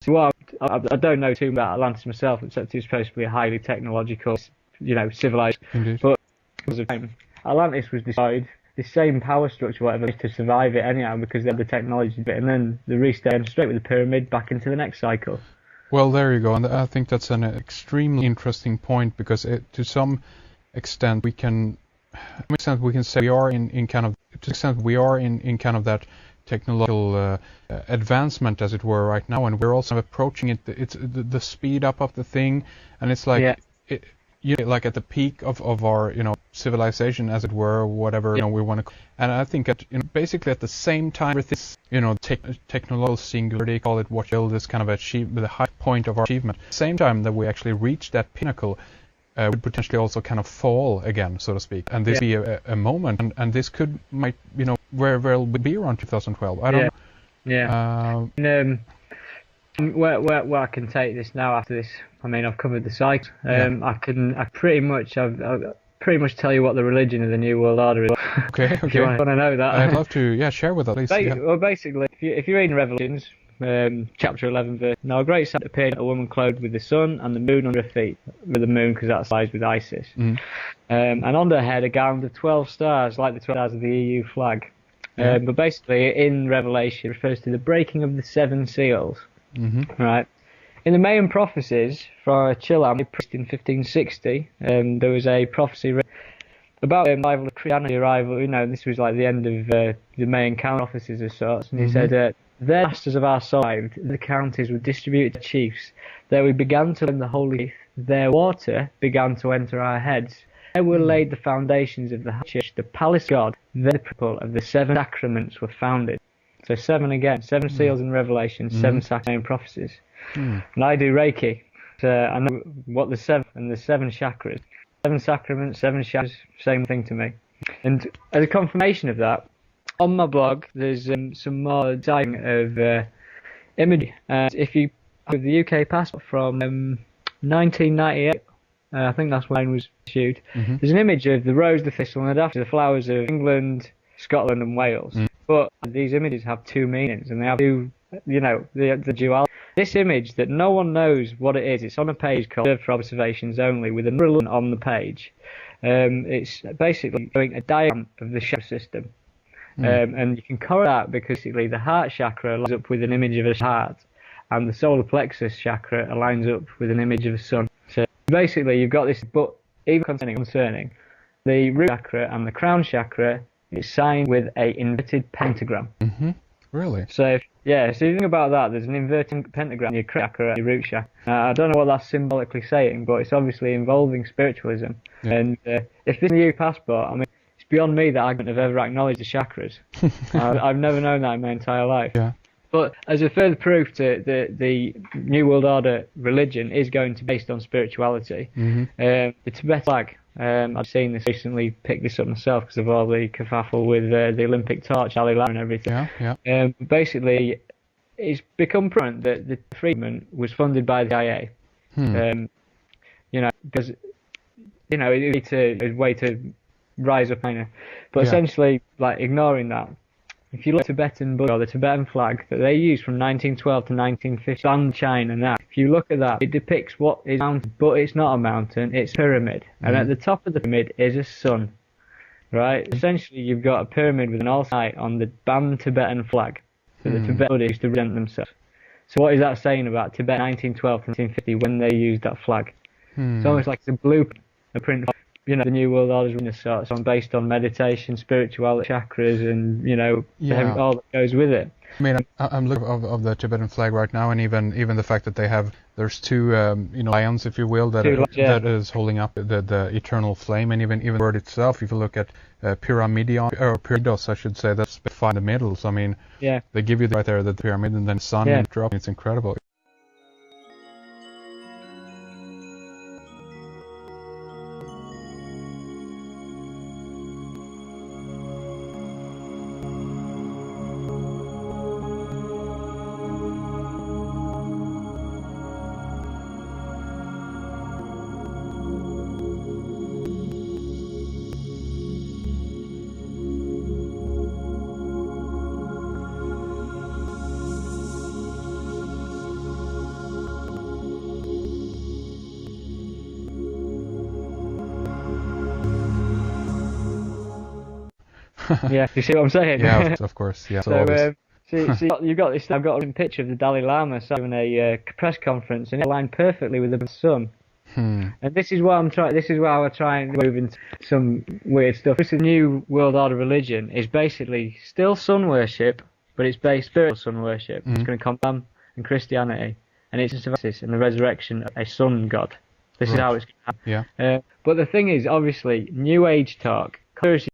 So I don't know too much about Atlantis myself, except it's supposed to be a highly technological, civilized. Indeed. But Atlantis was destroyed. The same power structure, whatever, to survive it anyhow because they had the technology bit, and then they restarted straight with the pyramid back into the next cycle. Well, there you go, and I think that's an extremely interesting point because to some extent we can say we are in kind of that technological advancement, as it were, right now, and we're also approaching it. It's the speed up of the thing, and it's like like at the peak of our civilization, as it were, whatever we want to. And I think basically at the same time, everything technological singularity, call it what you will, this kind of achieve the high point of our achievement. At the same time that we actually reach that pinnacle, would potentially also kind of fall again, so to speak. And this be a moment, and this might where we'll be around 2012. I don't know. Yeah. Where I can take this now after this, I mean, I've covered the cycle. I've pretty much tell you what the religion of the New World Order is. Okay. If you want to know that. I'd love to, share with us. Well, basically, if you read in Revelations, chapter 11, verse, now a great sight appeared, a woman clothed with the sun and the moon under her feet, with the moon because that lies with Isis. And on her head a garland of 12 stars, like the 12 stars of the EU flag. But basically, in Revelation, it refers to the breaking of the 7 seals. Right. In the main prophecies for Chilam, priest in 1560, there was a prophecy about the arrival of Christianity. This was like the end of the main count prophecies as such, and he said, "Their masters of our soul arrived. The counties were distributed to chiefs. There we began to learn the holy faith. Their water began to enter our heads. There were laid the foundations of the church, the palace of God. Then the people of the 7 sacraments were founded." So 7 again, 7 seals in Revelation, 7 sacraments prophecies. And I do Reiki, so I know what the 7 and the 7 chakras. 7 sacraments, 7 chakras, same thing to me. And as a confirmation of that, on my blog there's some more design of imagery. If you have the UK passport from 1998, I think that's when it was issued. There's an image of the rose, the thistle, and after the flowers of England, Scotland, and Wales. But these images have 2 meanings, and they have 2, the duality. This image that no one knows what it is, it's on a page called Reserved for Observations Only, with another line on the page. It's basically showing a diagram of the chakra system. And you can correlate that because basically the heart chakra lines up with an image of a heart, and the solar plexus chakra aligns up with an image of a sun. So basically you've got this, but even concerning the root chakra and the crown chakra, it's signed with a inverted pentagram. Really? So if you think about that, there's an inverted pentagram in your crown chakra and your root chakra. I don't know what that's symbolically saying, but it's obviously involving spiritualism. And if this is a new passport, I mean, it's beyond me that I couldn't have ever acknowledged the chakras. I've never known that in my entire life. But as a further proof to the New World Order religion is going to be based on spirituality, the Tibet flag. I've seen this recently, picked this up myself because of all the kerfuffle with the Olympic torch, Ali Lara and everything. Basically, it's become apparent that the freedom was funded by the IA. Because it's a way to rise up, but essentially, like ignoring that. If you look at Tibetan Buddha, or the Tibetan flag that they used from 1912 to 1950, and China now, if you look at that, it depicts what is a mountain, but it's not a mountain, it's a pyramid. And at the top of the pyramid is a sun, right? Essentially, you've got a pyramid with an all-site on the banned Tibetan flag that the Tibetan Buddhists used to represent themselves. So what is that saying about Tibet 1912 to 1950 when they used that flag? It's almost like it's a blueprint, the New World Order is based on meditation, spirituality, chakras, and all that goes with it. I mean, I'm looking of the Tibetan flag right now, and even the fact that there's 2 lions, if you will, that is holding up the eternal flame, and even the word itself. If you look at pyramidion or pyramidos, I should say, that's in the middle. So I mean, they give you right there the pyramid, and then the sun drop. It's incredible. Yeah, you see what I'm saying? Yeah, of course. Yeah. So, see, you've got this. I've got a picture of the Dalai Lama having a press conference, and it aligned perfectly with the sun. And this is what I'm trying. This is why we're trying to move into some weird stuff. This new world order religion is basically still sun worship, but it's based spiritual sun worship. It's going to combine in Christianity, and it's just and the resurrection of a sun god. This is how it's going to happen. Yeah. But the thing is, obviously, New Age talk, conspiracy